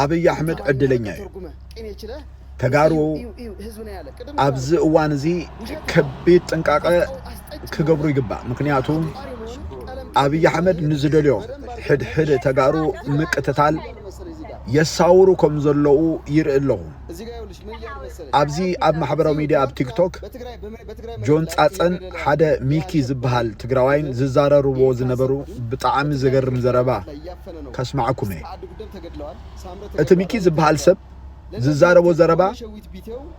አብይ አህመድ ዕድለኛ ተጋሩ አብዝ እዋንዚ ከቤት ጥንቃቀ ክገብሩ ይግባ ምክንያቱም አብይ አህመድ ንዝደልዮ ሕድ ተጋሩ ምቅተታል የሳውሩ ከም ዘለው ይርአለሁ አብዚ አብ ማህበራዊ ሚዲያ አብ ቲክቶክ ጆን ጻጸን ሓደ ሚኪ ዝብሃል ትግራዋይን ዝዛረሩቦ ዝነበሩ ብጣዕሚ ዝገርም ዘረባ ከስማዕኩም እቲ ሚኪ ዝብሃል ሰብ ዝዛረቦ ዘረባ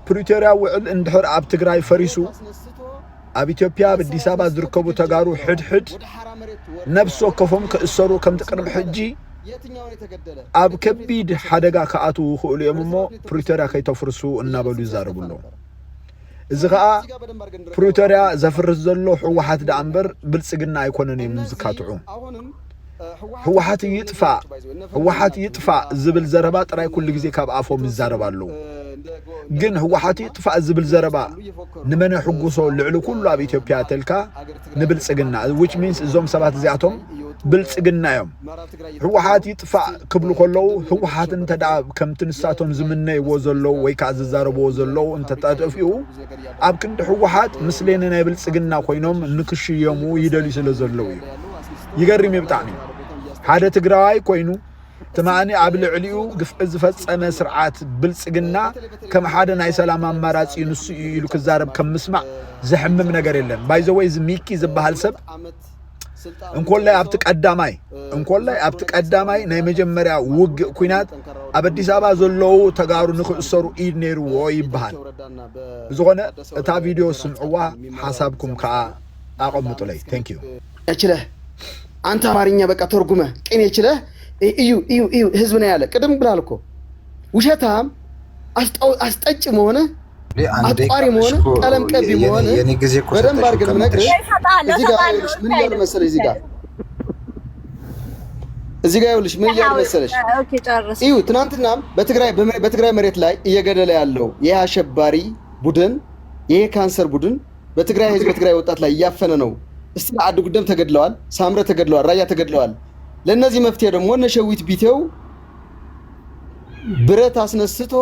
ፕሪቶሪያ ውዕል እንድሕር አብ ትግራይ ፈሪሱ አብ ኢትዮጵያ በአዲስ አበባ ዝርከቡ ተጋሩ ሕድ ነፍስ ወከፎም ከእሰሩ ከም ተቀርም ሕጂ አብ ከቢድ ሓደጋ ከአቱ ክእሉ የምሞ ፕሪቶሪያ ከይተፍርሱ እናበሉ ይዛረቡሎ እዚ ከዓ ፕሪቶሪያ ዘፍርስ ዘሎ ህወሓት ዳእምበር ብልጽግና አይኮነን የምዝካትዑ ህወሓት ይጥፋ ዝብል ዘረባ ጥራይ ኩሉ ግዜ ካብ አፎም ይዛረባሉ ግን ህወሓት ይጥፋ ዝብል ዘረባ ንመን ሕጉሶ ልዕሊ ኩሉ አብ ኢትዮጵያ ተልካ ንብልጽግና which means እዞም ሰባት እዚአቶም ብልጽግና እዮም ህወሓት ይጥፋ ክብሉ ከለው ህወሓት እንተዳ ከምቲ ንሳቶም ዝምነይዎ ዘለው ወይ ከዓ ዝዛረብዎ ዘለው እንተጣጠፊኡ አብ ክንዲ ህወሓት ምስሌን ናይ ብልጽግና ኮይኖም ንክሽየሙ ይደልዩ ስለ ዘለው ይገርም ይብጣዕኒ ሓደ ትግራዋይ ኮይኑ ተማኒ አብ ልዕሊኡ ግፍዕ ዝፈጸመ ስርዓት ብልጽግና ከም ሓደ ናይ ሰላም አማራጺ ንሱ ኢሉ ክዛረብ ከም ምስማዕ ዝሕምም ነገር የለን ባይዘወይ ዝሚኪ ዝበሃል ሰብ እንኮላይ አብቲ ቀዳማይ ናይ መጀመሪያ ውግ ኩናት አብ አዲስ አበባ ዘለው ተጋሩ ንክእሰሩ ኢድ ነይርዎ ይብሃል ዝኾነ እታ ቪዲዮ ስምዕዋ ሐሳብኩም ከአ አቀምጡለይ ቴንክ ዩ ያችለ አንተ አማርኛ በቃ ተርጉመ ቅኔ ይችለ እዩ ህዝብ ነው ያለ ቅድም ብላልኮ ውሸታም አስጠጭ መሆነ አጣሪ መሆነ ቀለም ቀቢ መሆነ በደንብ አድርገን ነገር እዚህ ጋር ምን ያለ መሰለሽ እዚህ ጋር ይኸውልሽ ምን ያለ መሰለሽ ኦኬ ጨርስ እዩ ትናንትና በትግራይ መሬት ላይ እየገደለ ያለው ይሄ አሸባሪ ቡድን ይሄ ካንሰር ቡድን በትግራይ ህዝብ በትግራይ ወጣት ላይ ያፈነ ነው እስቲ አድ ጉደም ተገድለዋል ሳምረ ተገድለዋል ራያ ተገድለዋል ለነዚህ መፍትሄ ደግሞ ነሸዊት ቢቴው ብረት አስነስቶ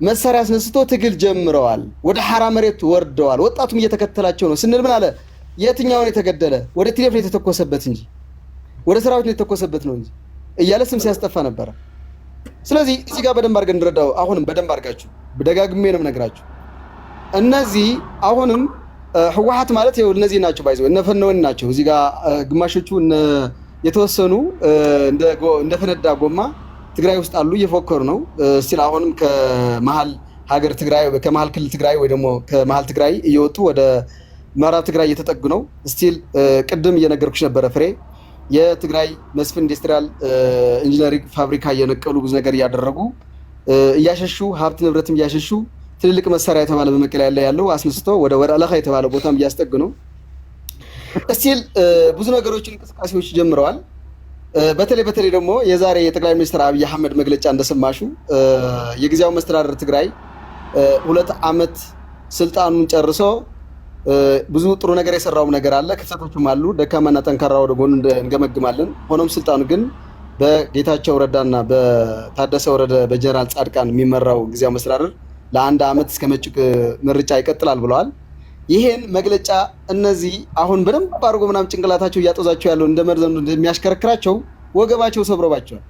መሳሪያ አስነስቶ ትግል ጀምረዋል ወደ ሐራ መሬት ወርደዋል ወጣቱም እየተከተላቸው ነው ስንል ምን አለ የትኛው ነው የተገደለ ወደ ቲሌፍ ነው የተተኮሰበት እንጂ ወደ ሰራዊት ነው የተተኮሰበት ነው እንጂ እያለ ስም ሲያስጠፋ ነበር ስለዚህ እዚህ ጋር በደንብ አድርገን እንረዳው አሁንም በደንብ አድርጋችሁ በደጋግሜ ነው ነግራችሁ እነዚህ አሁንም ህወሓት ማለት ይኸው እነዚህ ናቸው ባይዘው እነፈነውን ናቸው እዚህ ጋር ግማሾቹ የተወሰኑ እንደ ፈነዳ ጎማ ትግራይ ውስጥ አሉ እየፎከሩ ነው ስቲል አሁንም ከመሃል ሀገር ትግራይ ከመሃል ክልል ትግራይ ወይ ደግሞ ከመሃል ትግራይ እየወጡ ወደ ምዕራብ ትግራይ እየተጠጉ ነው ስቲል ቅድም እየነገርኩሽ ነበር ፍሬ የትግራይ መስፍን ኢንዱስትሪያል ኢንጂነሪንግ ፋብሪካ እየነቀሉ ብዙ ነገር እያደረጉ እያሸሹ ሀብት ንብረትም እያሸሹ ትልልቅ መሳሪያ የተባለ በመቀሌ ያለው አስነስቶ ወደ ወራለኻ የተባለ ቦታም እያስጠጉ ነው ስቲል ብዙ ነገሮችን እንቅስቃሴዎች ጀምረዋል በተለይ ደግሞ የዛሬ የጠቅላይ ሚኒስትር አብይ አህመድ መግለጫ እንደሰማሹ የጊዜያዊ መስተዳድር ትግራይ 2 ዓመት ስልጣኑን ጨርሶ ብዙ ጥሩ ነገር የሰራው ነገር አለ ክፍተቶችም አሉ ደካማና ጠንካራ ወደ ጎን እንገመግማለን ሆኖም ስልጣኑ ግን በጌታቸው ረዳና በታደሰ ወረደ በጀነራል ጻድቃን የሚመራው ጊዜያዊ መስተዳድር ለአንድ ዓመት እስከ መጪው ምርጫ ይቀጥላል ብለዋል ይሄን መግለጫ እነዚህ አሁን በደንብ አድርጎ ምናም ጭንቅላታቸው ያጦዛቸው ያለው እንደመርዘም እንደሚያሽከረክራቸው ወገባቸው ሰብሮባቸዋል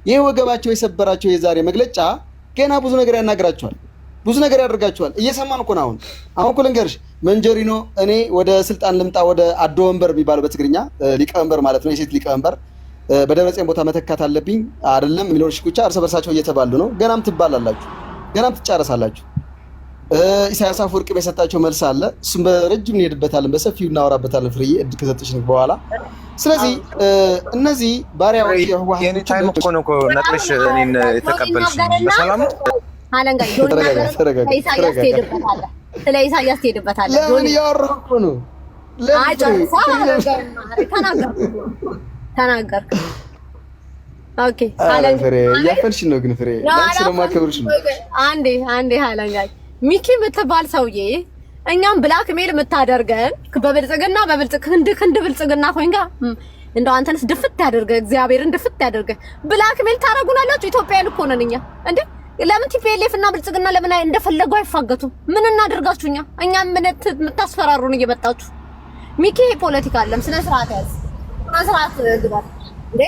ይሄ ወገባቸው የሰበራቸው የዛሬ መግለጫ ገና ብዙ ነገር ያናግራቸዋል ብዙ ነገር ያደርጋቸዋል እየሰማን እኮ ነው አሁን እኮ ልንገርሽ መንጀሪኖ እኔ ወደ ስልጣን ልምጣ ወደ አዶ ወንበር የሚባለው በትግርኛ ሊቀመንበር ማለት ነው የሴት ሊቀመንበር በደብረጽዮን ቦታ መተካት አለብኝ አይደለም ሚሊዮን ሽኩቻ እርስ በርሳቸው እየተባሉ ነው ገናም ትባላላችሁ ገናም ትጫረሳላችሁ ኢሳያስ አፈወርቂ በሰጣቸው መልስ አለ እሱም በረጅም እንሄድበታለን በሰፊው እናወራበታለን ፍሬዬ እድ ከሰጠሽ በኋላ ስለዚህ እነዚህ ባሪያዎች የህወሓት የኔ ታይም እኮ ነው ነጥሽ እኔን የተቀበልሽ በሰላም አለንጋ ኢሳያስ ትሄድበታለህ ለምን ያወራኩ ነው ተናገር ኦኬ ፍሬ ያፈንሽ ነው ግን ፍሬ ላንቺ ነው ማከብርሽ ነው አንዴ አለንጋ ሚኪ ምትባል ሰውዬ እኛም ብላክ ሜል የምታደርገን በብልጽግና ክንድ ብልጽግና ኮይንጋ እንደው አንተንስ ድፍት ያደርገ እግዚአብሔርን ድፍት ያደርገ ብላክ ሜል ታረጉናላችሁ ኢትዮጵያን እኮ ነን እኛ እንዴ ለምን ቲፒኤልኤፍ እና ብልጽግና ለምን እንደፈለጉ አይፋገቱም ምን እናደርጋችሁኛ እኛ ምን ተስፈራሩን እየመጣችሁ ሚኪ ፖለቲካ አለም ስነ ስርዓት ያዝ ስነ ስርዓት ግባ እንዴ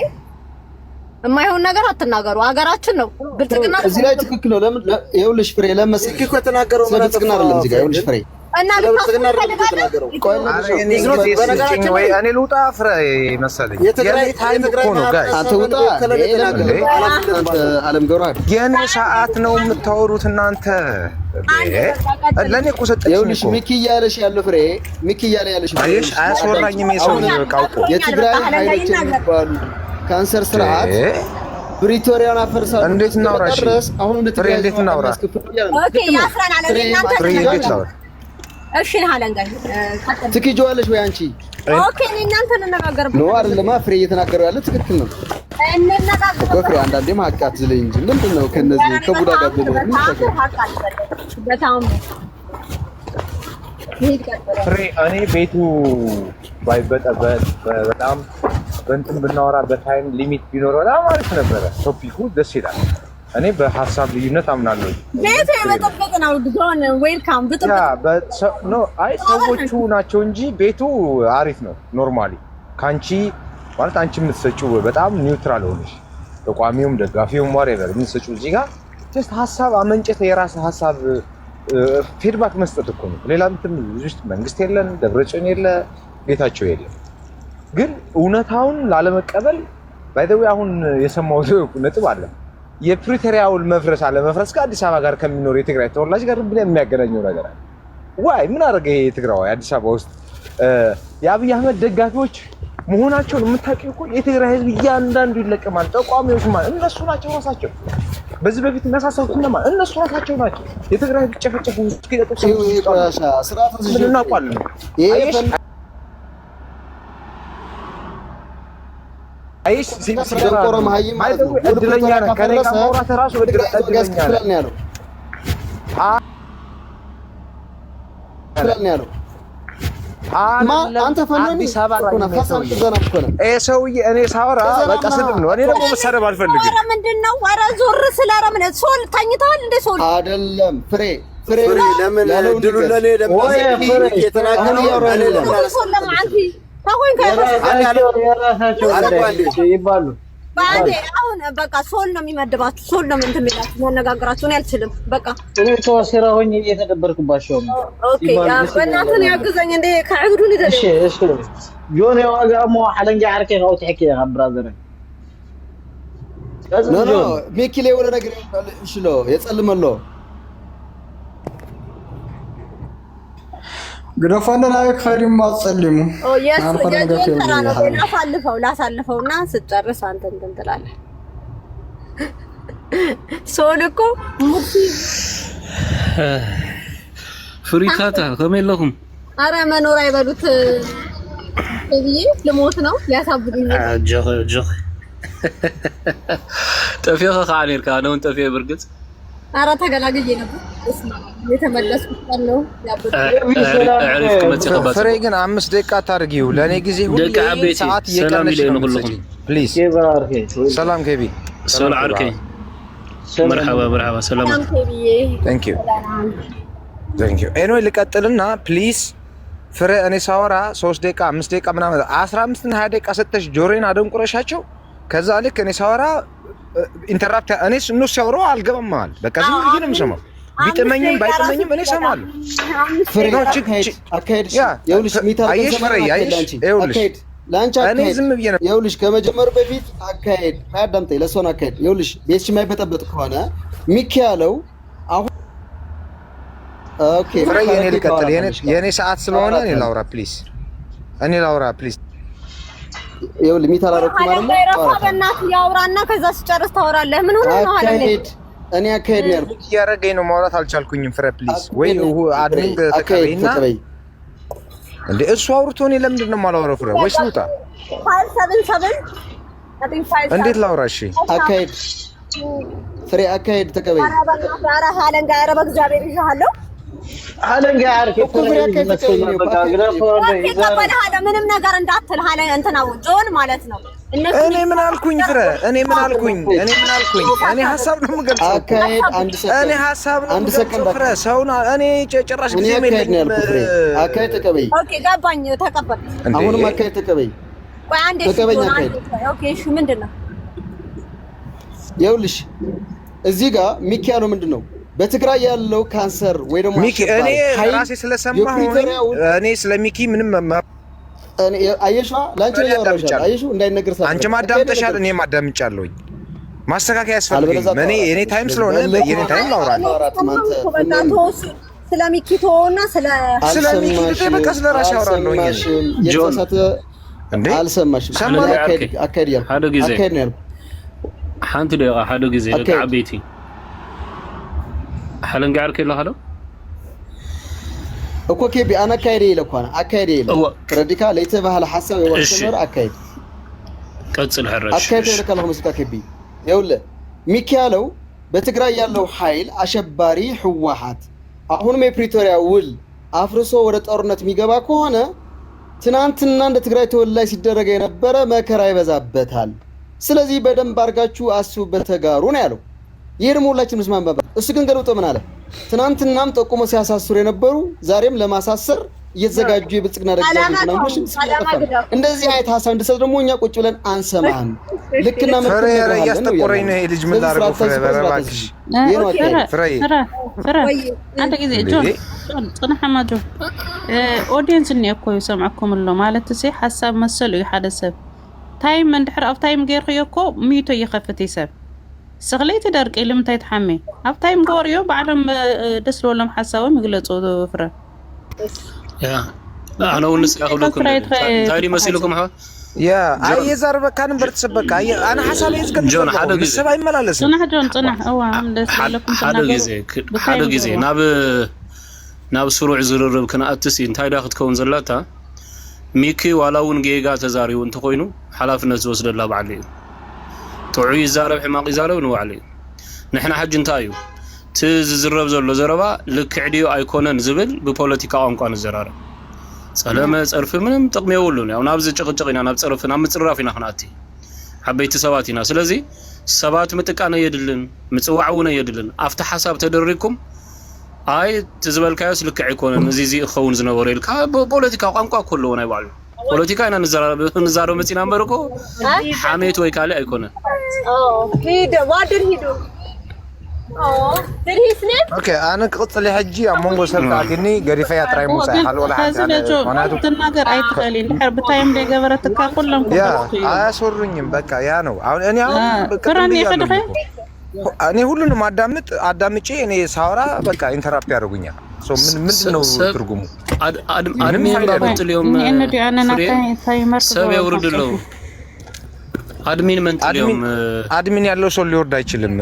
የማይሆን ነገር አትናገሩ ሀገራችን ነው ብልጽግና እዚህ ላይ ትክክል ነው ለምን ይኸውልሽ ፍሬ ለምሳሌ እኮ ተናገረው ማለት ነው አይደለም እዚህ ጋር ይኸውልሽ ፍሬ እና ብልጽግና አይደለም ተናገረው ወይ እኔ ልውጣ ፍሬ መሰለኝ የትግራይ ታይም እኮ ነው ጋር አንተ ውጣ አለም ገብረ የኔ ሰዓት ነው የምታወሩት እናንተ ለኔ እኮ ሰጠችኝ ይኸውልሽ ሚኪ እያለሽ ያለው ፍሬ ሚኪ እያለ ያለሽ አይሽ አያስወራኝም የሰው ቃውቆ የትግራይ ኃይሎች የሚባሉ ካንሰር ስርዓት ብሪቶሪያን አፈርሳለሁ እንዴት እናውራሽ አሁን ትግራይ እንዴት እናውራ ኦኬ ያስራናል እናንተ እንዴት እናውራ እሺ ሃለንጋይ ትክጆዋለሽ ወይ አንቺ ኦኬ እናንተ እንነጋገርበት ነው አይደለም ፍሬ እየተናገረው ያለ ትክክል ነው እንነጋገርበት ፍሬ አንዳንዴ ማቃት ዝለኝ እንጂ ምንድነው ከነዚህ ከቡዳ ጋር በጣም ፍሬ እኔ ቤቱ ባይበጠበጥ በጣም በእንትን ብናወራ በታይም ሊሚት ቢኖር በጣም አሪፍ ነበረ። ቶፒኩ ደስ ይላል። እኔ በሀሳብ ልዩነት አምናለሁ። ቤቱ የበጠበጠ ነው ዶን ዌልካም ኖ አይ ሰዎቹ ናቸው እንጂ ቤቱ አሪፍ ነው። ኖርማሊ ካንቺ ማለት አንቺ የምትሰጪው በጣም ኒውትራል ሆነሽ ተቋሚውም ደጋፊውም ዋሬቨር የምትሰጪው እዚህ ጋር ጀስት ሀሳብ አመንጨት የራስ ሀሳብ ፊድባክ መስጠት እኮ ነው። ሌላ እንትን ውስጥ መንግስት የለን ደብረጽዮን የለ ጌታቸው የለ ግን እውነታውን ላለመቀበል ባይ ዘ ወይ አሁን የሰማሁት ነጥብ አለ የፕሪቶሪያውን መፍረስ አለ መፍረስ ከአዲስ አበባ ጋር ከሚኖር የትግራይ ተወላጅ ጋር ብለ የሚያገናኘው ነገር አለ ዋይ ምን አደረገ የትግራይ አዲስ አበባ ውስጥ የአብይ አህመድ ደጋፊዎች መሆናቸውን የምታውቂው እኮ የትግራይ ህዝብ እያንዳንዱ ይለቀማል ተቋሚዎች ማለት እነሱ ናቸው ራሳቸው በዚህ በፊት እናሳሰቡት እነሱ ራሳቸው ናቸው የትግራይ ህዝብ ጨፈጨፉ እስኪለጡ ስርዓት ምን እናውቃለን አይስ ሲቆረ ማህይም ማለት ነው እድለኛ ነህ ከኔ ጋር ማውራት ራሱ እድለኛ ነህ ያለው ያለው አንተ ፈናኒ አዲስ አበባ ነው ፈሳም ተዘና እኮ ነው ሰውዬ እኔ ሳወራ በቃ ስድብ ነው እኔ ደግሞ መሳደብ አልፈልግም ኧረ ምንድነው ኧረ ዞር ስለረምን ሶል ተኝተዋል እንደ ሶል አይደለም ፍሬ ለምን ድሉ ለኔ ደግሞ የተናገረው ያወራል ሶል ለማንቺ ታቆኝ ይባሉ ባንዴ አሁን በቃ ሶል ነው የሚመድባችሁ ሶል ነው እንትን የሚላችሁ ማነጋገራችሁ ነው ያልችልም በቃ እኔ ተወሰራ ሆኜ እየተደበርኩባቸው ነው ኦኬ ያ በእናትህ ያግዘኝ እንደ ከዕግዱን ይዘህ እሺ ጆን ያዋጋሞ ሐለንጋ አርኬ ነው ትحكي يا ብራዘር ኖ ሚኪሌ ወደ ነገር እሺ ሎ የጸልመሎ ግረፋለን አይ ካሪም ማጸልሙ ላሳልፈውና ስጨርስ አንተ እንትን ትላለህ ሶልኮ ሙሲ ፍሪታታ ከመለኩም አረ መኖር አይበሉት እዚህ ልሞት ነው ሊያሳብዱኝ ጆ ጠፊያ ካኔር ካነው ጠፊያ ብርግጥ አረ ተገላግዬ ነበር እስማ የተመለስኩት ነው ያበደ ፍሬ ግን 5 ደቂቃ ታርጊው ለኔ ጊዜ ሁሉ ሰዓት እየቀነሽ ነው ፕሊዝ ሰላም ከቢ ሰላም አርኬ مرحبا ሰላም ቴንክ ዩ ኤኒዌይ ልቀጥልና ፕሊዝ ፍሬ እኔ ሳወራ 3 ደቂቃ 5 ደቂቃ ምናምን 15 እና 20 ደቂቃ ሰጥተሽ ጆሮዬን አደንቁረሻቸው ከዛ ልክ እኔ ሳወራ ኢንተራፕት እኔ እነሱ ሲያወራው አልገባም ማለት በቃ ዝም ብዬ ነው የምሰማው ቢጥመኝም ባይጥመኝም እኔ እሰማለሁ ፍሬኖች አካሄድ ይኸውልሽ ሚታረቀ አካሄድ ላንቺ አካሄድ እኔ ዝም ብዬ ነው ይኸውልሽ ከመጀመሩ በፊት አካሄድ አዳምጠኝ ለሶን አካሄድ ይኸውልሽ ቤትሽ የማይበጠበጥ ከሆነ ሚኪ ያለው አሁን ኦኬ ፍሬ የኔ ልቀጥል የኔ ሰዓት ስለሆነ እኔ ላውራ ፕሊዝ ይኸውልህ ሚታረቁ ማለት ነው በእናትህ ያውራና ከዛ ሲጨርስ ታወራለህ ምን ሆነ ነው አይደል እኔ አካሄድ ነው ያልኩት እያረገኝ ነው ማውራት አልቻልኩኝም ፍሬ ፕሊዝ ወይ አድሚን ተቀበይና እንዴ እሱ አውርቶ እኔ ለምንድን ነው የማላወራው ፍሬ ወይስ ልውጣ 577 እንዴት ላውራ እሺ አካሄድ ፍሬ አካሄድ ተቀበይ ኧረ በእግዚአብሔር ይሻለው حالنجا عارف كفر كيف تقولني هذا ምንም ነገር እንዳትል ሀለ እንትናው ጆን ማለት ነው እኔ ምን አልኩኝ ፍረ እኔ ምን አልኩኝ እኔ ሐሳብ ነው የምገልጸው አካሄድ አንድ ሰከንድ እኔ ሐሳብ ነው አንድ ሰከንድ ፍረ ሰውና እኔ ጭራሽ ጊዜ አካሄድ ተቀበይ ኦኬ ገባኝ ተቀበል አሁንም አካሄድ ተቀበይ ቆይ አንዴ ኦኬ እሺ ምንድነው ይኸውልሽ እዚህ ጋር ሚኪ ያለው ምንድነው በትግራይ ያለው ካንሰር ወይ ደግሞ ሚኪ እኔ ራሴ ስለሰማሁ እኔ ስለሚኪ ምንም እኔ አየሽዋ ላንቺ ነው ያወራሻል አየሽው እንዳይነገር ሰዓት አንቺ ማዳምጠሻል እኔ ማዳምጫለሁኝ ማስተካከያ ያስፈልገኝ እኔ ታይም ስለሆነ የኔ ታይም ላውራ ስለሚኪ ተወውና ስለሚኪ በቃ ስለራሽ ያወራለሁኝ የተሳሳተ እንዴ አልሰማሽም አካሄድ ያልኩ አካሄድ ነው ያልኩ حانت دقيقة حدو جزء عبيتي حلن قاعد كله هذا እኮ ከቢ አና ካይዴ ይለኳና አካይዴ ይለ ረዲካ ለይተባህለ ሐሳብ የወሰነር አካይድ ቀጽል ሐረሽ አካይዴ ለከለው መስካ ከቢ ይውለ ሚካኤለው በትግራይ ያለው ኃይል አሸባሪ ህዋሃት አሁንም የፕሪቶሪያ ውል አፍርሶ ወደ ጦርነት የሚገባ ከሆነ ትናንትና እንደ ትግራይ ተወላይ ሲደረገ የነበረ መከራ ይበዛበታል ስለዚህ በደንብ አርጋችሁ አስቡበት ተጋሩ ነው ያለው ይሄም ሁላችንም መስማማበት እሱ ግን ገለውጦ ምን አለ ትናንትናም ጠቆመ ሲያሳስሩ የነበሩ ዛሬም ለማሳሰር እየተዘጋጁ የብልጽግና ደጋፊዎች ናቸው እንደዚህ አይነት ሐሳብ እንደሰጥ ደግሞ እኛ ቁጭ ብለን አንሰማም ልክና ፍሬ ያስተቆረኝ ነው ልጅ ምን ላርጉ ፍሬ በረባክሽ ፍሬ አንተ ጊዜ ጆን ጽና ሐማዶ ኦዲየንስ እኮ ይሰማኩም له ማለት ሲይ ሐሳብ መሰሉ ይሐደሰብ ታይም እንድሕር አፍ ታይም ገይርክዮኮ ሚቶ ይኸፍት ይሰብ سغليت درك اللي متى يتحمي أب تايم قوريو بعدم دسلو لهم حساوي مقلصوا فرا يا لا أنا ونس أخذكم تايدي مسيلكم ها يا أي زربة كان برتسبك أنا حسابي يسكت جون حدا جزء السبعين ملالس صنح هو عم دسلكم حدا جزء ناب سروع زرر كنا أتسين تايد أخذ كون زلاتا ميكي ولاون جيجا تزاري وانت خوينو حلاف الناس وصل الله بعلي توعي زارب حماق زارب نوعلي نحن حج نتايو تزرب زلو زربا لك عديو ايكونن زبل ببوليتيكا ቋንቋን ዘራረ ሰላም ጸርፍ ምንም ጥቅም ይወሉን ያው ናብዝ ጭቅጭቅና ናብ ጸርፍና ምጽራፊና خناتي حبيت ሰባቲና ስለዚህ ሰባት ምጥቃነ ይድልን ምጽዋዕውነ ይድልን አፍተ ሐሳብ ተደሪኩም አይ ትዝበልካዮስ ልክ አይኮነን እዚዚ ኸውን ዝነበረ ይልካ ፖለቲካ ቋንቋ ኩሉ ነው ይባሉ ፖለቲካ እና ንዛረው መጽና መርቆ ሐሜት ወይ ካለ አይኮነ ሂድ ዋድር ሂዱ دريسني اوكي انا قصلي حجي امونغو سلطاتني غريفه يا تراي موسى حل ولا حاجه انا تناغر اي تخلي حرب تايم دي غبرتك كلهم يا اسورنيم بقى يا ነው አሁን እኔ እኔ ሁሉንም አዳምጬ እኔ ሳወራ በቃ ኢንተራፕት ያደርጉኛል ሶ ምንድነው ትርጉሙ አድሚን ባንጥልዮም ሰብ ያወርድለው አድሚን መንጥልዮም አድሚን ያለው ሰው ሊወርድ አይችልም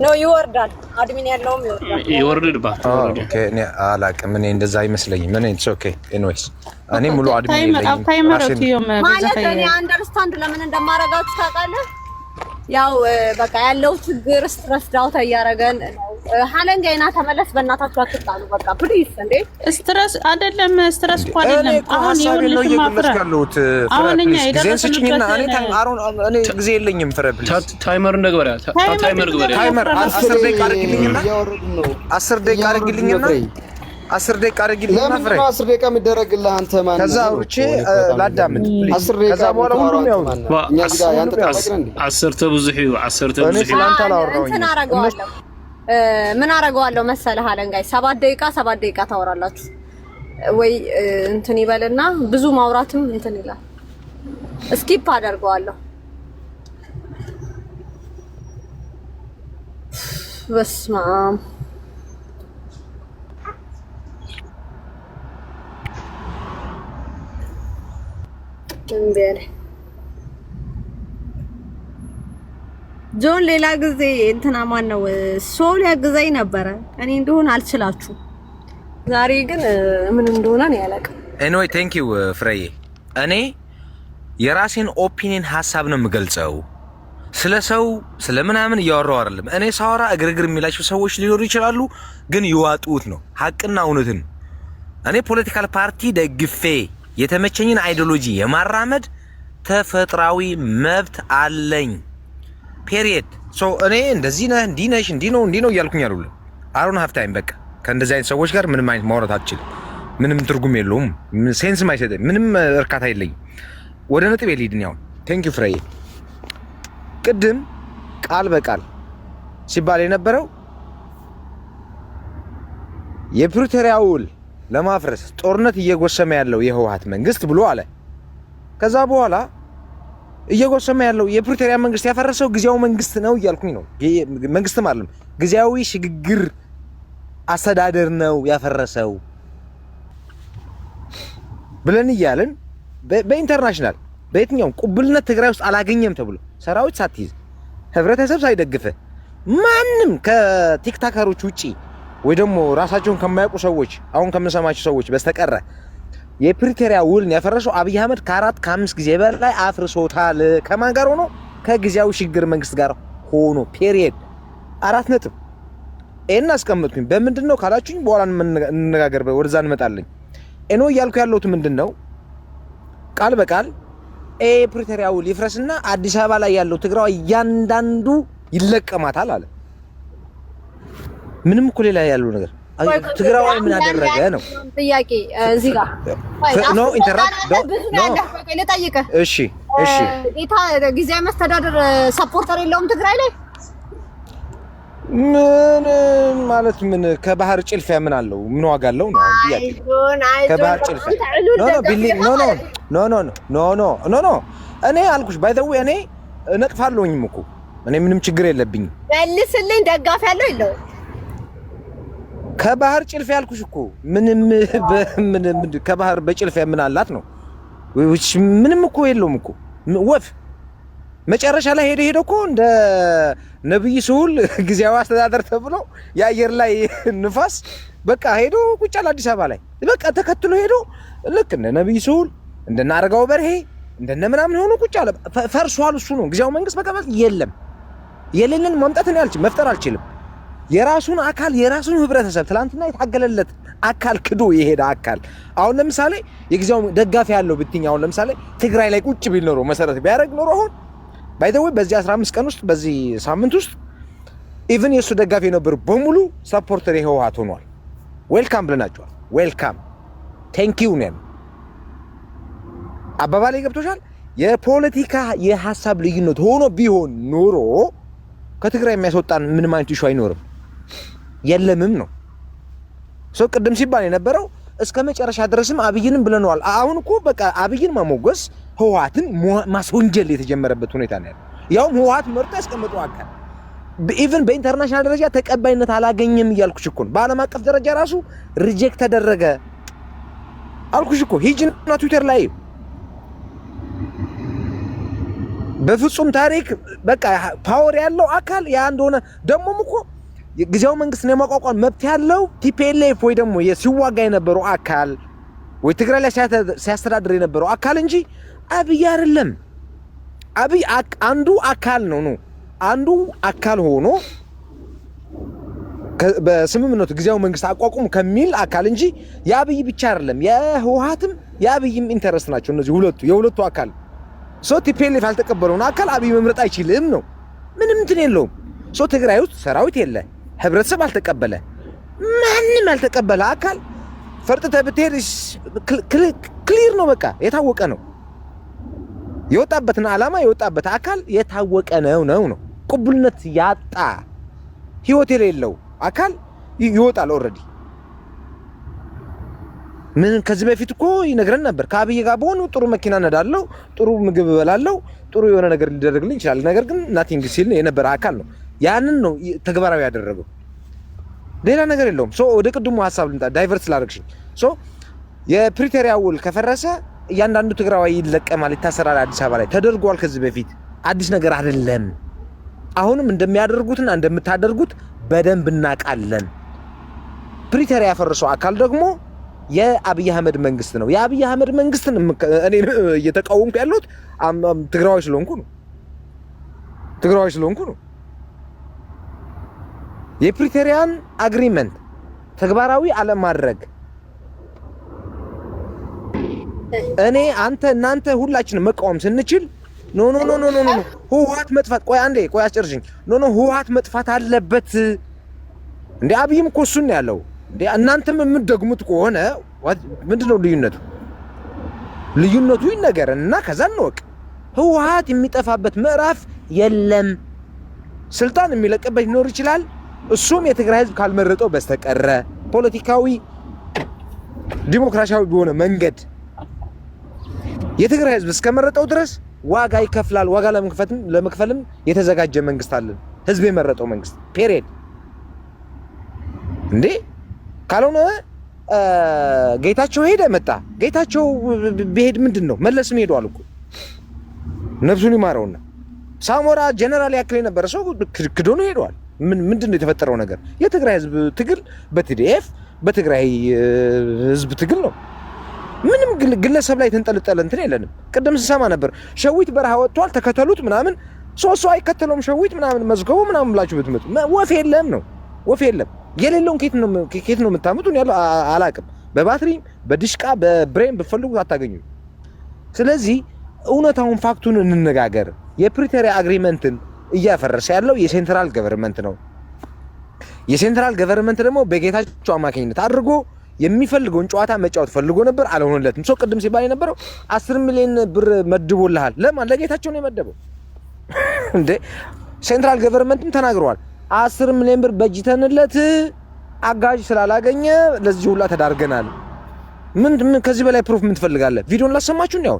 ነው ይወርዳል አድሚን ያለውም ይወርድ ባ ኦኬ እኔ አላቅም እኔ እንደዛ አይመስለኝም እኔ ኢትስ ኦኬ ኤኒዌይስ እኔ ሙሉ አድሚን ማለት እኔ አንደርስታንድ ለምን እንደማረጋችሁ ታውቃለህ ያው በቃ ያለው ችግር ስትረስ ዳውታ ያረጋን ሐለንጋይና ተመለስ በእናታችሁ አትጣሉ በቃ ፕሊዝ እንዴ ስትረስ አይደለም ስትረስ እኮ አይደለም አሁን ይኸውልሽ ማፍራት አሁን እኛ ይደረስልኝና እኔ ጊዜ የለኝም ፍረ ፕሊዝ ታይመር እንደገበራ ታይመር 10 ደቂቃ አድርግልኝና 10 ደቂቃ አድርግልኝና 10 ደቂቃ አድርግልኝና ፍረ 10 ደቂቃ የሚደረግልህ አንተ ማን ከዛ ውጪ ላዳምጥ ፕሊዝ 10 ደቂቃ ከዛ በኋላ ሁሉም ያው እኛ ጋር ያንተ ታውቃለህ እንዴ 10 ተብዙሂው 10 ተብዙሂው ስላንተ አላወራሁኝ ምን አረጋዋለሁ መሰለህ አለንጋይ 7 ደቂቃ ታወራላችሁ ወይ እንትን ይበልና ብዙ ማውራትም እንትን ይላል ስኪፕ አደርገዋለሁ በስመ አብ ጆን ሌላ ጊዜ እንትና ማን ነው ሶል ያግዛኝ ነበር እኔ እንደሆነ አልችላችሁ ዛሬ ግን ምን እንደሆነ ነው ያለቀ ኤኒዌይ ቴንክ ዩ ፍሬዬ እኔ የራሴን ኦፒኒየን ሐሳብ ነው የምገልጸው ስለ ሰው ስለ ምናምን እያወራው አይደለም። እኔ ሳወራ እግርግር የሚላቸው ሰዎች ሊኖሩ ይችላሉ፣ ግን ይዋጡት ነው ሐቅና እውነትን። እኔ ፖለቲካል ፓርቲ ደግፌ የተመቸኝን አይዲዮሎጂ የማራመድ ተፈጥሯዊ መብት አለኝ። ፔሪየድ። ሶ እኔ እንደዚህ ነህ እንዲህ ነሽ እንዲህ ነው እያልኩኝ አይደለም። አሮን ሀፍ ታይም በቃ ከእንደዚህ አይነት ሰዎች ጋር ምንም አይነት ማውራት አልችልም። ምንም ትርጉም የለውም፣ ሴንስም አይሰጥም፣ ምንም እርካታ የለኝም። ወደ ነጥብ የሊድን ያው ቴንክ ዩ ፍሬይ። ቅድም ቃል በቃል ሲባል የነበረው የፕሪቶሪያ ውል ለማፍረስ ጦርነት እየጎሰመ ያለው የህወሓት መንግስት ብሎ አለ። ከዛ በኋላ እየጎሰመ ያለው የፕሪቶሪያ መንግስት ያፈረሰው ጊዜያዊ መንግስት ነው እያልኩኝ ነው። መንግስትም አይደለም ጊዜያዊ ሽግግር አስተዳደር ነው ያፈረሰው ብለን እያልን በኢንተርናሽናል በየትኛውም ቁብልነት ትግራይ ውስጥ አላገኘም ተብሎ ሰራዊት ሳትይዝ ህብረተሰብ ሳይደግፈ ማንም ከቲክታከሮች ውጪ ወይ ደግሞ ራሳቸውን ከማያውቁ ሰዎች አሁን ከምንሰማቸው ሰዎች በስተቀረ የፕሪቶሪያ ውልን ያፈረሰው አብይ አህመድ ከ4 ከ5 ጊዜ በላይ አፍርሶታል። ከማን ጋር ሆኖ? ከጊዜያዊ ሽግግር መንግስት ጋር ሆኖ ፔሪየድ። 4 ነጥብ። እና አስቀምጥኩኝ። በምንድነው ካላችሁኝ በኋላ እንነጋገር፣ ወደዛ እንመጣለን። እኖ እያልኩ ያለሁት ምንድነው ቃል በቃል ፕሪቶሪያ ውል ይፍረስና አዲስ አበባ ላይ ያለው ትግራይ እያንዳንዱ ይለቀማታል አለ። ምንም እኮ ሌላ ያለው ነገር ትግራይ ምን አደረገ ነው ጥያቄ እዚህ ጋር ኖ ኢንተራፕት ኖ ልጠይቅህ። እሺ ጌታ ጊዜያዊ መስተዳድር ሰፖርተር የለውም ትግራይ ላይ ምን ማለት ምን ከባህር ጭልፊያ ምን አለው? ምን ዋጋ አለው ነው ጥያቄ። ከባህር ጭልፊያ ኖ እኔ አልኩሽ ባይ ዘ ዌይ እኔ ነቅፋለሁኝም እኮ እኔ ምንም ችግር የለብኝም። መልስልኝ። ደጋፊ ያለው የለው ከባህር ጭልፊያ ያልኩሽ እኮ ምንም ከባህር በጭልፊያ ምን አላት ነው? ምንም እኮ የለውም እኮ ወፍ መጨረሻ ላይ ሄደ እኮ እንደ ነብይ ስሁል ጊዜያዊ አስተዳደር ተብሎ የአየር ላይ ንፋስ በቃ ሄዶ ቁጭ አለ አዲስ አበባ ላይ በቃ ተከትሎ ሄዶ ልክ እንደ ነብይ ስሁል እንደና አረጋው በርሄ እንደነ ምናምን ሆኖ ቁጭ አለ። ፈርሷል። እሱ ነው ጊዜያዊ መንግስት በቃ የለም። የሌለን ማምጣት ነው ያልች መፍጠር አልችልም። የራሱን አካል የራሱን ህብረተሰብ ትላንትና የታገለለት አካል ክዶ የሄደ አካል አሁን ለምሳሌ የጊዜያዊ ደጋፊ ያለው ብትኛ አሁን ለምሳሌ ትግራይ ላይ ቁጭ ቢል ኖሮ መሰረት ቢያደርግ ኖሮ አሁን ባይ ዘ ወይ በዚህ 15 ቀን ውስጥ በዚህ ሳምንት ውስጥ ኢቭን የሱ ደጋፊ የነበሩ በሙሉ ሰፖርተር የህወሓት ሆኗል። ዌልካም ብለናቸዋል። ዌልካም ቴንክ ዩ ነን። አባባሌ ገብቶሻል? የፖለቲካ የሐሳብ ልዩነት ሆኖ ቢሆን ኖሮ ከትግራይ የሚያስወጣን ምንም አይነት ኢሹ አይኖርም፣ የለምም ነው። ሰው ቅድም ሲባል የነበረው እስከ መጨረሻ ድረስም አብይንም ብለነዋል። አሁን እኮ በቃ አብይን ማሞገስ ህወሓትን ማስወንጀል የተጀመረበት ሁኔታ ነው ያለው። ያውም ህወሓት መርጦ ያስቀመጠው አካል ኢቭን በኢንተርናሽናል ደረጃ ተቀባይነት አላገኘም እያልኩሽ እኮ ነው። በዓለም አቀፍ ደረጃ ራሱ ሪጀክት ተደረገ አልኩሽ እኮ። ሂጅና ትዊተር ላይ በፍጹም ታሪክ በቃ ፓወር ያለው አካል ያ እንደሆነ ደሞም እኮ ጊዜያዊ መንግስትን የማቋቋም መብት ያለው ቲፒኤልኤፍ ወይ ደግሞ ሲዋጋ የነበረው አካል ወይ ትግራይ ላይ ሲያስተዳድር የነበረው አካል እንጂ አብይ አይደለም። አብይ አንዱ አካል ነው አንዱ አካል ሆኖ በስምምነቱ ጊዜያዊ መንግስት አቋቁሙ ከሚል አካል እንጂ የአብይ ብቻ አይደለም። የህወሓትም የአብይም ኢንተረስት ናቸው እነዚህ የሁለቱ አካል። ሶ ቲፒኤልኤፍ ያልተቀበለውን አካል አብይ መምረጥ አይችልም ነው። ምንም እንትን የለውም። ሶ ትግራይ ውስጥ ሰራዊት የለ፣ ህብረተሰብ አልተቀበለ፣ ማንም ያልተቀበለ አካል ፈርጥተህ ብትሄድ ክሊር ነው፣ በቃ የታወቀ ነው። የወጣበትን ዓላማ የወጣበት አካል የታወቀ ነው። ቅቡልነት ያጣ ህይወት የሌለው አካል ይወጣል ኦልሬዲ። ምን ከዚህ በፊት እኮ ይነግረን ነበር። ከአብይ ጋር በሆኑ ጥሩ መኪና ነዳለው፣ ጥሩ ምግብ እበላለሁ፣ ጥሩ የሆነ ነገር ሊደረግልኝ ይችላል። ነገር ግን ናቲንግ ሲል የነበረ አካል ነው። ያንን ነው ተግባራዊ ያደረገው፣ ሌላ ነገር የለውም። ሶ ወደ ቅድሙ ሐሳብ ልምጣ፣ ዳይቨርት ስላደረግሽ። ሶ የፕሪቶሪያ ውል ከፈረሰ እያንዳንዱ ትግራዋይ ይለቀማል፣ ይታሰራል። አዲስ አበባ ላይ ተደርጓል ከዚህ በፊት፣ አዲስ ነገር አይደለም። አሁንም እንደሚያደርጉትና እንደምታደርጉት በደንብ እናውቃለን። ፕሪቶሪያ ያፈረሰው አካል ደግሞ የአብይ አህመድ መንግስት ነው። የአብይ አህመድ መንግስትን እኔ እየተቃወምኩ ያለሁት ትግራዋይ ስለሆንኩ ነው። ትግራዋይ ስለሆንኩ ነው። የፕሪቶሪያን አግሪመንት ተግባራዊ አለማድረግ እኔ አንተ እናንተ ሁላችንም መቃወም ስንችል ኖ ህወሓት መጥፋት ቆይ አስጨርሽኝ። ኖ ህወሓት መጥፋት አለበት እንዴ አብይም እኮ እሱን ያለው እንዴ እናንተም የምትደግሙት ከሆነ ምንድነው ልዩነቱ ይነገርና ከዛ እንወቅ። ህወሓት የሚጠፋበት ምዕራፍ የለም። ስልጣን የሚለቅበት ሊኖር ይችላል። እሱም የትግራይ ህዝብ ካልመረጠው በስተቀረ ፖለቲካዊ ዲሞክራሲያዊ በሆነ መንገድ የትግራይ ህዝብ እስከመረጠው ድረስ ዋጋ ይከፍላል። ዋጋ ለመክፈልም የተዘጋጀ መንግስት አለን። ህዝብ የመረጠው መንግስት ፔሪድ። እንዴ ካልሆነ ጌታቸው ሄደ መጣ። ጌታቸው ቢሄድ ምንድነው? መለስም ሄዷል እኮ ነፍሱን ይማረውና ሳሞራ ጀነራል ያክል የነበረ ሰው ክዶ ነው ሄዷል። ምንድነው የተፈጠረው ነገር? የትግራይ ህዝብ ትግል በቲዲኤፍ በትግራይ ህዝብ ትግል ነው። ምንም ግለሰብ ላይ ተንጠልጠለ እንትን የለንም። ቅድም ስሰማ ነበር ሸዊት በረሃ ወጥቷል ተከተሉት ምናምን። ሶስት ሰው አይከተለውም ሸዊት ምናምን መዝገቡ ምናምን ብላችሁ ብትመጡ ወፍ የለም ነው። ወፍ የለም። የሌለውን ኬት ነው የምታመጡን? ያለው አላቅም። በባትሪ በድሽቃ በብሬን ብፈልጉት አታገኙም። ስለዚህ እውነታውን ፋክቱን እንነጋገር። የፕሪቶሪያ አግሪመንትን እያፈረሰ ያለው የሴንትራል ገቨርንመንት ነው። የሴንትራል ገቨርንመንት ደግሞ በጌታቸው አማካኝነት አድርጎ የሚፈልገውን ጨዋታ መጫወት ፈልጎ ነበር፣ አልሆነለትም። ሰው ቅድም ሲባል የነበረው 10 ሚሊዮን ብር መድቦልሃል። ለማን? ለጌታቸው ነው የመደበው እንዴ። ሴንትራል ገቨርንመንትም ተናግሯል። 10 ሚሊዮን ብር በጅተንለት አጋዥ ስላላገኘ ለዚህ ሁላ ተዳርገናል። ምን ከዚህ በላይ ፕሩፍ ምን ትፈልጋለህ? ቪዲዮን ላሰማችሁ ነው።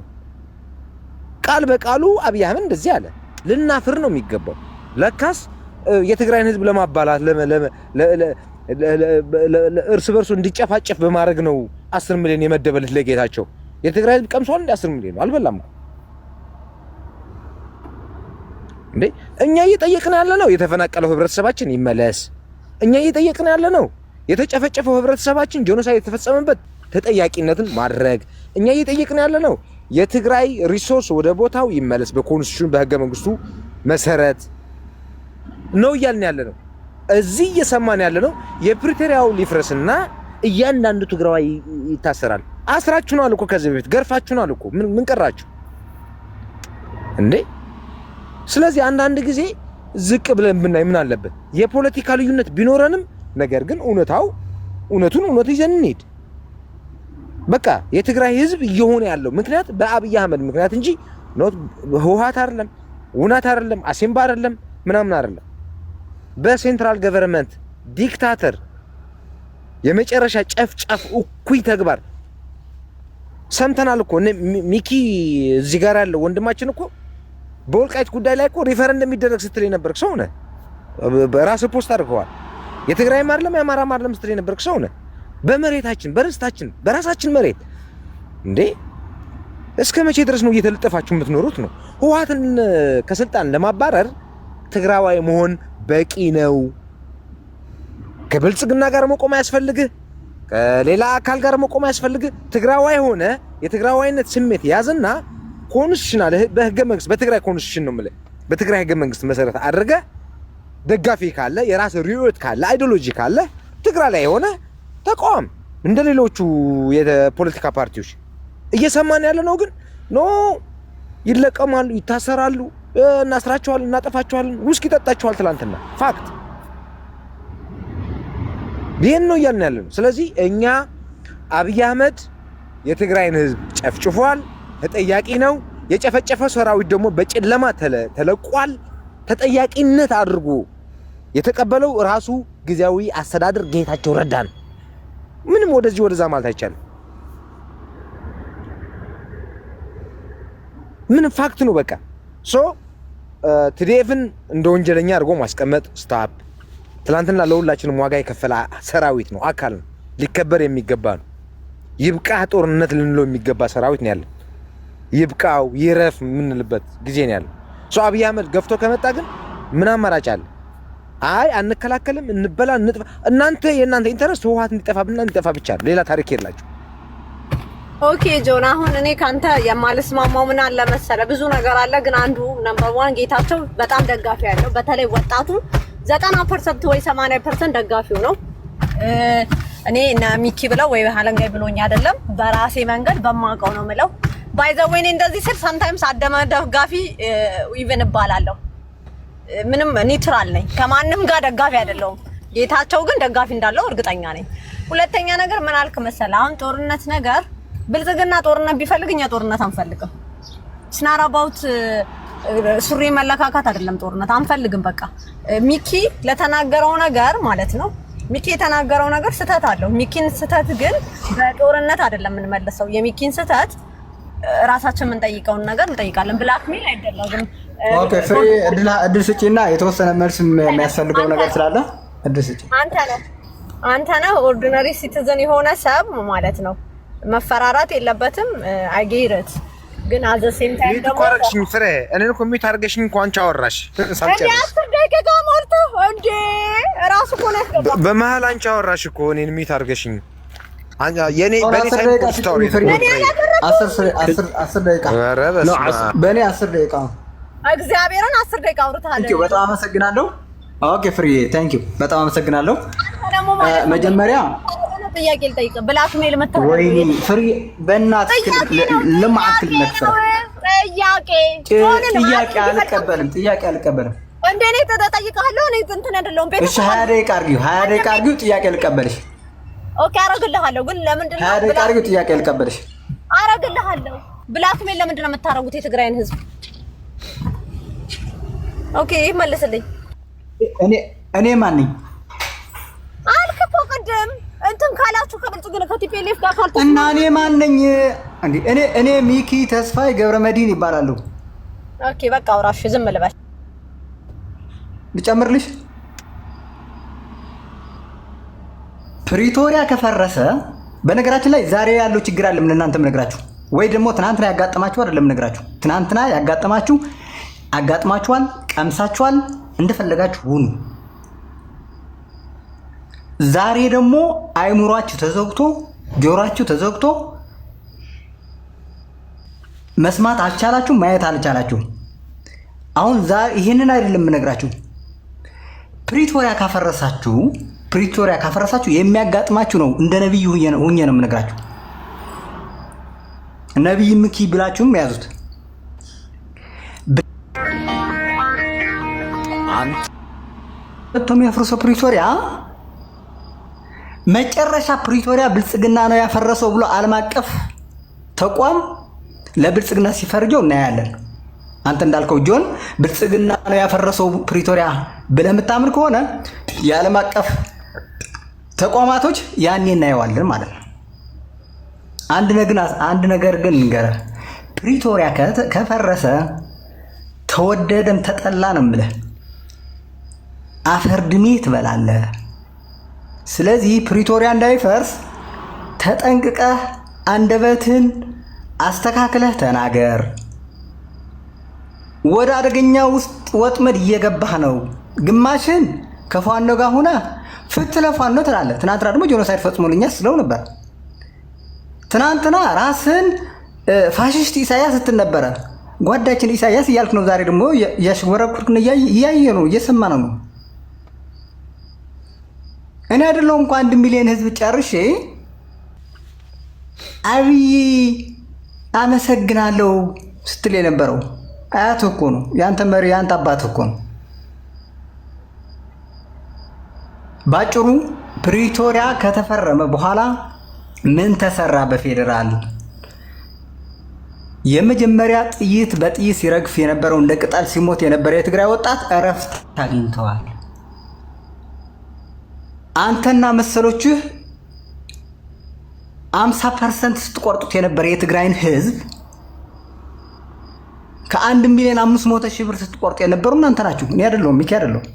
ቃል በቃሉ አብይ አህመድ እንደዚህ አለ። ልናፍር ነው የሚገባው። ለካስ የትግራይን ህዝብ ለማባላት እርስ በርሱ እንዲጨፋጨፍ በማድረግ ነው 10 ሚሊዮን የመደበለት ለጌታቸው። የትግራይ ህዝብ ቀምሷል እንደ 10 ሚሊዮን ነው አልበላም እንዴ። እኛ እየጠየቅን ያለ ነው የተፈናቀለው ህብረተሰባችን ይመለስ። እኛ እየጠየቅን ያለ ነው የተጨፈጨፈው ህብረተሰባችን ጄኖሳይድ የተፈጸመበት ተጠያቂነትን ማድረግ። እኛ እየጠየቅን ያለ ነው የትግራይ ሪሶርስ ወደ ቦታው ይመለስ በኮንስቲቱሽን በህገ መንግስቱ መሰረት ነው እያልን ያለ ነው። እዚህ እየሰማን ያለ ነው የፕሪቶሪያው ሊፍረስና እያንዳንዱ ትግራዋይ ይታሰራል። አስራችሁናል እኮ ከዚህ በፊት ገርፋችሁናል እኮ ምን ቀራችሁ እንዴ? ስለዚህ አንዳንድ ጊዜ ዝቅ ብለን ብናይ ምን አለበት? የፖለቲካ ልዩነት ቢኖረንም ነገር ግን እውነቱን ይዘን እንሂድ። በቃ የትግራይ ህዝብ እየሆነ ያለው ምክንያት በአብይ አህመድ ምክንያት እንጂ ህወሓት አይደለም፣ ውናት አይደለም፣ አሴምባ አይደለም፣ ምናምን አይደለም። በሴንትራል ገቨርንመንት ዲክታተር የመጨረሻ ጨፍጫፍ እኩይ ተግባር ሰምተናል እኮ። ሚኪ እዚህ ጋር ያለው ወንድማችን እኮ በወልቃይት ጉዳይ ላይ እኮ ሪፈረንደም እንደሚደረግ ስትል የነበርክ ሰው ነህ። በራስህ ፖስት አድርገዋል። የትግራይም አይደለም የአማራም አይደለም ስትል የነበርክ ሰው ነህ። በመሬታችን በርስታችን በራሳችን መሬት እንዴ እስከ መቼ ድረስ ነው እየተለጠፋችሁ የምትኖሩት ነው? ህወሓትን ከስልጣን ለማባረር ትግራዋይ መሆን በቂ ነው። ከብልጽግና ጋር መቆም አያስፈልግህ፣ ከሌላ አካል ጋር መቆም አያስፈልግህ። ትግራዋይ ሆነ የትግራዋይነት ስሜት ያዝና ኮንስቲቱሽናል በህገ መንግስት በትግራይ ኮንስቲቱሽን ነው የምልህ በትግራይ ህገ መንግስት መሰረት አድርገህ ደጋፊ ካለ የራስ ሪዮት ካለ አይዲዮሎጂ ካለ ትግራይ ላይ ሆነ ተቋም እንደ ሌሎቹ የፖለቲካ ፓርቲዎች እየሰማን ያለ ነው። ግን ኖ ይለቀማሉ፣ ይታሰራሉ፣ እናስራቸዋለን፣ እናጠፋቸዋለን፣ ውስኪ ይጠጣቸዋል። ትላንትና ፋክት ይሄን ነው እያልን ያለ ነው። ስለዚህ እኛ አብይ አህመድ የትግራይን ህዝብ ጨፍጭፏል፣ ተጠያቂ ነው። የጨፈጨፈ ሰራዊት ደግሞ በጨለማ ተለቋል። ተጠያቂነት አድርጎ የተቀበለው ራሱ ጊዜያዊ አስተዳደር ጌታቸው ረዳ ነው። ምንም ወደዚህ ወደዛ ማለት አይቻልም። ምንም ፋክት ነው በቃ። ቲዲኤፍን እንደ ወንጀለኛ አድርጎ ማስቀመጥ ስታፕ። ትላንትና ለሁላችንም ዋጋ የከፈለ ሰራዊት ነው፣ አካል ነው፣ ሊከበር የሚገባ ነው። ይብቃ ጦርነት ልንለው የሚገባ ሰራዊት ነው ያለ። ይብቃው ይረፍ የምንልበት ጊዜ ነው ያለ። አብይ አህመድ ገፍቶ ከመጣ ግን ምን አማራጭ አለ? አይ አንከላከልም፣ እንበላ፣ እንጥፋ። የእናንተ ኢንተረስት ህወሓት እንዲጠፋ ብቻ ነው። ሌላ ታሪክ የላችሁ። ኦኬ ጆን፣ አሁን እኔ ካንተ የማልስማማው ምን አለ መሰለ፣ ብዙ ነገር አለ፣ ግን አንዱ ነምበር 1 ጌታቸው በጣም ደጋፊ ያለው በተለይ ወጣቱ 90% ወይ 80% ደጋፊው ነው። እኔ እና ሚኪ ብለው ወይ ሀለንጋይ ብሎኝ አይደለም፣ በራሴ መንገድ በማውቀው ነው ምለው። ባይ ዘ ዌይ እንደዚህ ስል ሰምታይምስ አደመ ደጋፊ ኢቭን እባላለሁ። ምንም ኒውትራል ነኝ፣ ከማንም ጋር ደጋፊ አይደለሁም። ጌታቸው ግን ደጋፊ እንዳለው እርግጠኛ ነኝ። ሁለተኛ ነገር ምን አልክ መሰለ፣ አሁን ጦርነት ነገር ብልጽግና ጦርነት ቢፈልግኛ ጦርነት አንፈልግም። ስናራ አባውት ሱሪ መለካካት አይደለም ጦርነት አንፈልግም። በቃ ሚኪ ለተናገረው ነገር ማለት ነው። ሚኪ የተናገረው ነገር ስህተት አለው። ሚኪን ስህተት ግን በጦርነት አይደለም የምንመልሰው። የሚኪን ስህተት ራሳችን የምንጠይቀውን ነገር እንጠይቃለን። ብላክሜል አይደለም። ኦኬ ፍሬ እድል ስጪና የተወሰነ መልስ የሚያስፈልገው ነገር ስላለ እድል ስጪ። አንተ ነህ ኦርዲናሪ ሲቲዝን የሆነ ሰብ ማለት ነው። መፈራራት የለበትም። አይጌርት ግን አዘ ሴም ታይም ደግሞ ኮረክሽን ፍሬ እኔን ኮሚት አድርገሽኝ እንኳን አንቺ አወራሽ ሳልጨርስ እኔ 10 ደቂቃ ሞልቶ እንዴ ራሱ እኮ ነው ያስገባ። በመሀል አንቺ አወራሽ እኮ እኔን ሚት አድርገሽኝ የኔ በኔ ታይም ስታውሪ 10 ደቂቃ በኔ 10 ደቂቃ እግዚአብሔርን 10 ደቂቃ አውርተሃል። ቴንኪው በጣም አመሰግናለሁ። ኦኬ ፍሬ ቴንኪው በጣም አመሰግናለሁ። መጀመሪያ ጥያቄ ልጠይቅ። ብላክሜል መታወቅ ወይ ፍሬ በእናትህ ለማዕከል ነክሰህ ጥያቄ አልቀበልም። እንደኔ ተጠይቃለሁ። እኔ እንትን አይደለሁም። እሺ 20 ደቂቃ አድርጊው ጥያቄ ልቀበልሽ። ኦኬ አረግልሃለሁ። ግን ለምንድን ነው 20 ደቂቃ አድርጊው ጥያቄ ልቀበልሽ? አረግልሃለሁ። ብላክሜል ለምንድን ነው የምታረጉት የትግራይን ህዝብ? ኦኬ መልስልኝ። እኔ ማን ነኝ አልክ እኮ ቅድም እንትን ካላችሁ ከብልጽግና ከቲፒኤልኤፍ ጋር ካልተስማሙ እና እኔ ማን ነኝ እንዴ? እኔ ሚኪ ተስፋዬ ገብረመድህን ይባላሉ። ኦኬ በቃ አውራሽ ዝም ልበል። ልጨምርልሽ? ፕሪቶሪያ ከፈረሰ በነገራችን ላይ ዛሬ ያለው ችግር አለ ምን እናንተም ነግራችሁ ወይ ደግሞ ትናንትና ያጋጠማችሁ አይደለም ነግራችሁ። ትናንትና ያጋጠማችሁ አጋጥማችኋል፣ ቀምሳችኋል፣ እንደፈለጋችሁ ሁኑ። ዛሬ ደግሞ አይሙራችሁ ተዘግቶ ጆሮአችሁ ተዘግቶ መስማት አልቻላችሁ፣ ማየት አልቻላችሁ። አሁን ይሄንን አይደለም የምነግራችሁ። ፕሪቶሪያ ካፈረሳችሁ የሚያጋጥማችሁ ነው። እንደ ነብይ ሆኜ ነው የምነግራችሁ። ነብይ ምኪ ብላችሁም ያዙት። አንተ የሚያፈርሰው ፕሪቶሪያ መጨረሻ ፕሪቶሪያ ብልጽግና ነው ያፈረሰው ብሎ ዓለም አቀፍ ተቋም ለብልጽግና ሲፈርጀው እናያለን። አንተ እንዳልከው ጆን ብልጽግና ነው ያፈረሰው ፕሪቶሪያ ብለህ የምታምን ከሆነ የዓለም አቀፍ ተቋማቶች ያኔ እናየዋለን ማለት ነው። አንድ ነገር ግን እንገረ ፕሪቶሪያ ከፈረሰ ተወደደም ተጠላ ነው የምልህ አፈር ድሜ ትበላለህ። ስለዚህ ፕሪቶሪያ እንዳይፈርስ ተጠንቅቀህ አንደበትን አስተካክለህ ተናገር። ወደ አደገኛ ውስጥ ወጥመድ እየገባህ ነው። ግማሽን ከፋኖ ጋር ሆነ ፍትህ ለፋኖ ትላለህ። ትናንትና ደግሞ ጄኖሳይድ ፈጽሞልኛል ስለው ነበር። ትናንትና ራስን ፋሽስት ኢሳያስ ስትል ነበረ። ጓዳችን ኢሳያስ እያልክ ነው። ዛሬ ደግሞ ያሽወረኩርክ እያየ ነው፣ እየሰማ ነው። እኔ አይደለሁ እንኳን 1 ሚሊዮን ህዝብ ጨርሼ አብይ አመሰግናለሁ ስትል የነበረው አያት እኮ ነው። ያንተ መሪ ያንተ አባት እኮ ነው። ባጭሩ ፕሪቶሪያ ከተፈረመ በኋላ ምን ተሰራ? በፌደራል የመጀመሪያ ጥይት በጥይት ሲረግፍ የነበረው እንደ ቅጠል ሲሞት የነበረ የትግራይ ወጣት እረፍት አግኝተዋል። አንተና መሰሎችህ 50% ስትቆርጡት የነበረ የትግራይን ህዝብ ከ1 ሚሊዮን 500 ሺህ ብር ስትቆርጡ የነበሩ እናንተ ናችሁ። እኔ አይደለሁም፣ ሚኪ አይደለሁም።